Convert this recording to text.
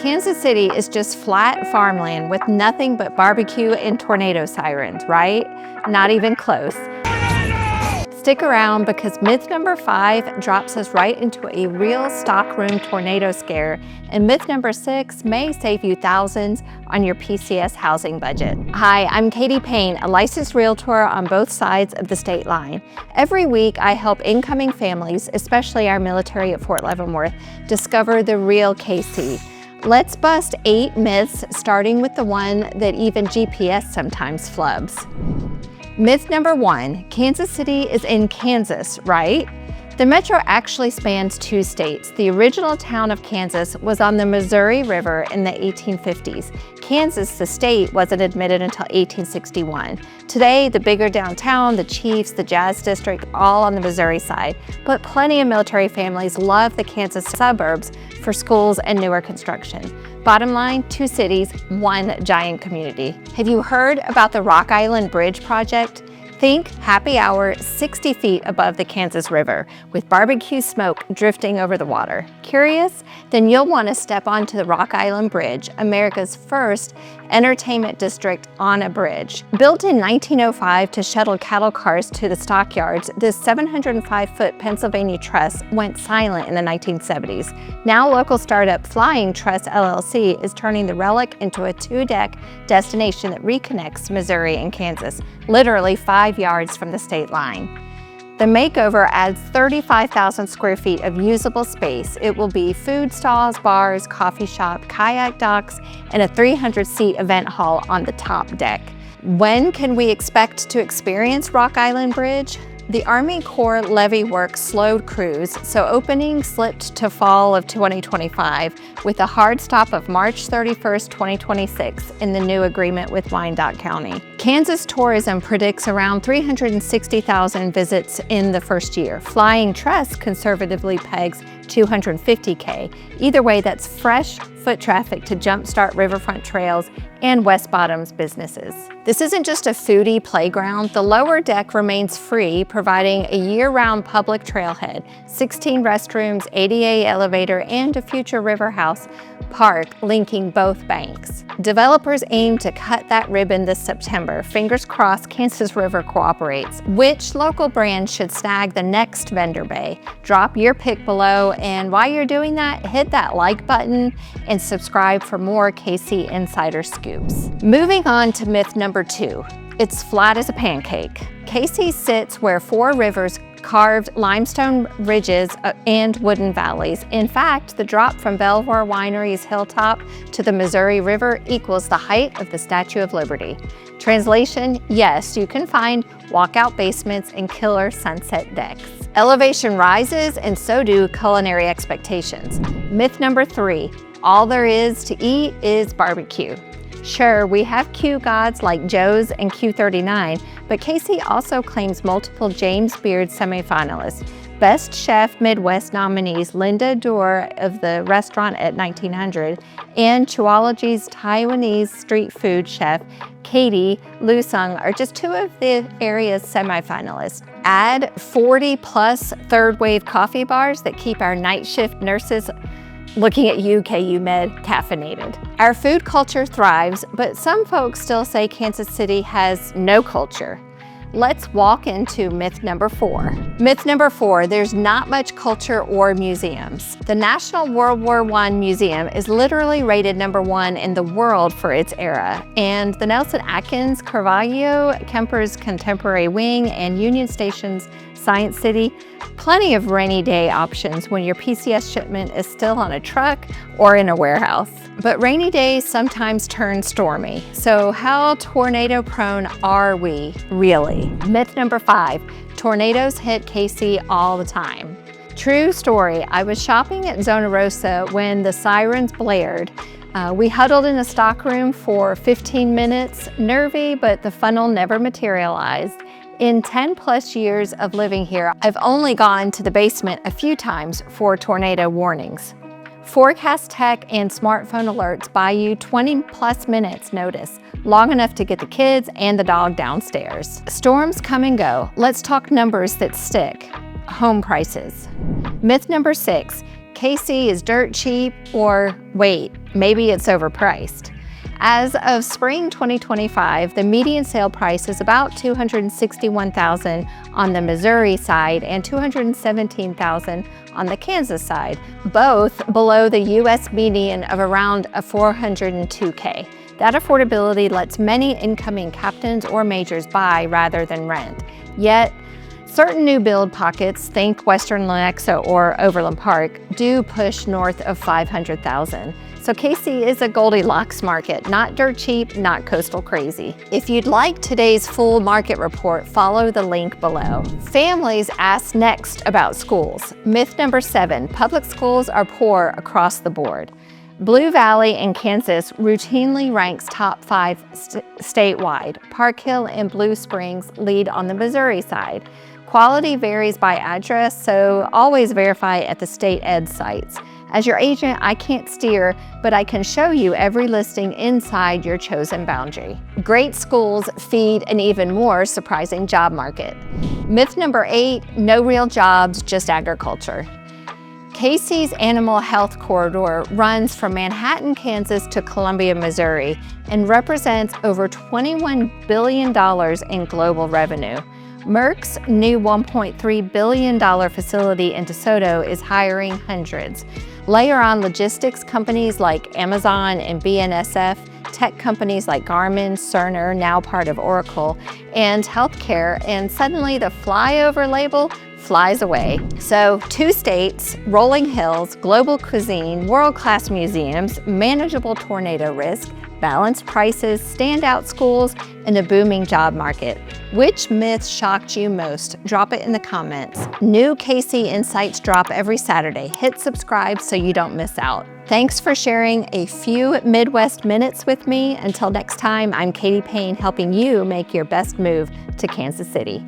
Kansas City is just flat farmland with nothing but barbecue and tornado sirens, right? Not even close. Stick around because myth number 5 drops us right into a real stockroom tornado scare, and myth number 6 may save you thousands on your PCS housing budget. Hi, I'm Payne, a licensed realtor on both sides of the state line. Every week, I help incoming families, especially our military at Fort Leavenworth, discover the real KC. Let's bust 8 myths, starting with the one that even GPS sometimes flubs. Myth number 1, Kansas City is in Kansas, right? The metro actually spans 2 states. The original town of Kansas was on the Missouri River in the 1850s. Kansas, the state, wasn't admitted until 1861. Today, the bigger downtown, the Chiefs, the Jazz District, all on the Missouri side. But plenty of military families love the Kansas suburbs for schools and newer construction. Bottom line, 2 cities, 1 giant community. Have you heard about the Rock Island Bridge project? Think happy hour 60 feet above the Kansas River with barbecue smoke drifting over the water. Curious? Then you'll want to step onto the Rock Island Bridge, America's first entertainment district on a bridge. Built in 1905 to shuttle cattle cars to the stockyards, this 705-foot Pennsylvania truss went silent in the 1970s. Now local startup Flying Truss LLC is turning the relic into a 2-deck destination that reconnects Missouri and Kansas, literally 5 yards from the state line. The makeover adds 35,000 square feet of usable space. It will be food stalls, bars, coffee shop, kayak docks, and a 300-seat event hall on the top deck. When can we expect to experience Rock Island Bridge? The Army Corps levee work slowed crews, so opening slipped to fall of 2025 with a hard stop of March 31st, 2026 in the new agreement with Wyandotte County. Kansas tourism predicts around 360,000 visits in the first year. Flying Truss conservatively pegs 250K. Either way, that's fresh foot traffic to jumpstart riverfront trails and West Bottom's businesses. This isn't just a foodie playground. The lower deck remains free, providing a year-round public trailhead, 16 restrooms, ADA elevator, and a future river house park linking both banks. Developers aim to cut that ribbon this September. Fingers crossed Kansas River cooperates. Which local brand should snag the next vendor bay? Drop your pick below, and while you're doing that, hit that like button and subscribe for more KC Insider scoops. Moving on to myth number 2, it's flat as a pancake. KC sits where 4 rivers carved limestone ridges and wooden valleys. In fact, the drop from Belvoir Winery's hilltop to the Missouri River equals the height of the Statue of Liberty. Translation, yes, you can find walkout basements and killer sunset decks. Elevation rises, and so do culinary expectations. Myth number 3, all there is to eat is barbecue. Sure, we have Q gods like Joe's and Q39, but KC also claims multiple James Beard semifinalists. Best Chef Midwest nominees Linda Dorr of the restaurant at 1900 and Chuology's Taiwanese street food chef Katie Lusung are just 2 of the area's semifinalists. Add 40 plus third wave coffee bars that keep our night shift nurses looking at you, KU Med, caffeinated. Our food culture thrives, but some folks still say Kansas City has no culture. Let's walk into myth number 4. Myth number 4, there's not much culture or museums. The National World War I Museum is literally rated number 1 in the world for its era, and the Nelson Atkins, Carvalho, Kemper's Contemporary Wing, and Union Station's Science City, plenty of rainy day options when your PCS shipment is still on a truck or in a warehouse. But rainy days sometimes turn stormy. So how tornado prone are we really? Myth number 5, tornadoes hit KC all the time. True story, I was shopping at Zona Rosa when the sirens blared. We huddled in a stockroom for 15 minutes, nervy, but the funnel never materialized. In 10 plus years of living here, I've only gone to the basement a few times for tornado warnings. Forecast tech and smartphone alerts buy you 20 plus minutes notice, long enough to get the kids and the dog downstairs. Storms come and go. Let's talk numbers that stick. Home prices. Myth number 6, KC is dirt cheap, or wait, maybe it's overpriced. As of spring 2025, the median sale price is about $261,000 on the Missouri side and $217,000 on the Kansas side, both below the U.S. median of around $402K. That affordability lets many incoming captains or majors buy rather than rent. Yet, certain new build pockets, think Western Lenexa or Overland Park, do push north of $500,000. So KC is a Goldilocks market, not dirt cheap, not coastal crazy. If you'd like today's full market report, follow the link below. Families ask next about schools. Myth number 7, public schools are poor across the board. Blue Valley in Kansas routinely ranks top 5 statewide. Park Hill and Blue Springs lead on the Missouri side. Quality varies by address, so always verify at the state ed sites. As your agent, I can't steer, but I can show you every listing inside your chosen boundary. Great schools feed an even more surprising job market. Myth number 8, no real jobs, just agriculture. KC's Animal Health Corridor runs from Manhattan, Kansas to Columbia, Missouri, and represents over $21 billion in global revenue. Merck's new $1.3 billion facility in DeSoto is hiring hundreds. Layer on logistics companies like Amazon and BNSF, tech companies like Garmin, Cerner, now part of Oracle, and healthcare, and suddenly the flyover label flies away. So 2 states, rolling hills, global cuisine, world-class museums, manageable tornado risk, balanced prices, standout schools, and a booming job market. Which myth shocked you most? Drop it in the comments. New KC Insights drop every Saturday. Hit subscribe so you don't miss out. Thanks for sharing a few Midwest minutes with me. Until next time, I'm Katie Payne, helping you make your best move to Kansas City.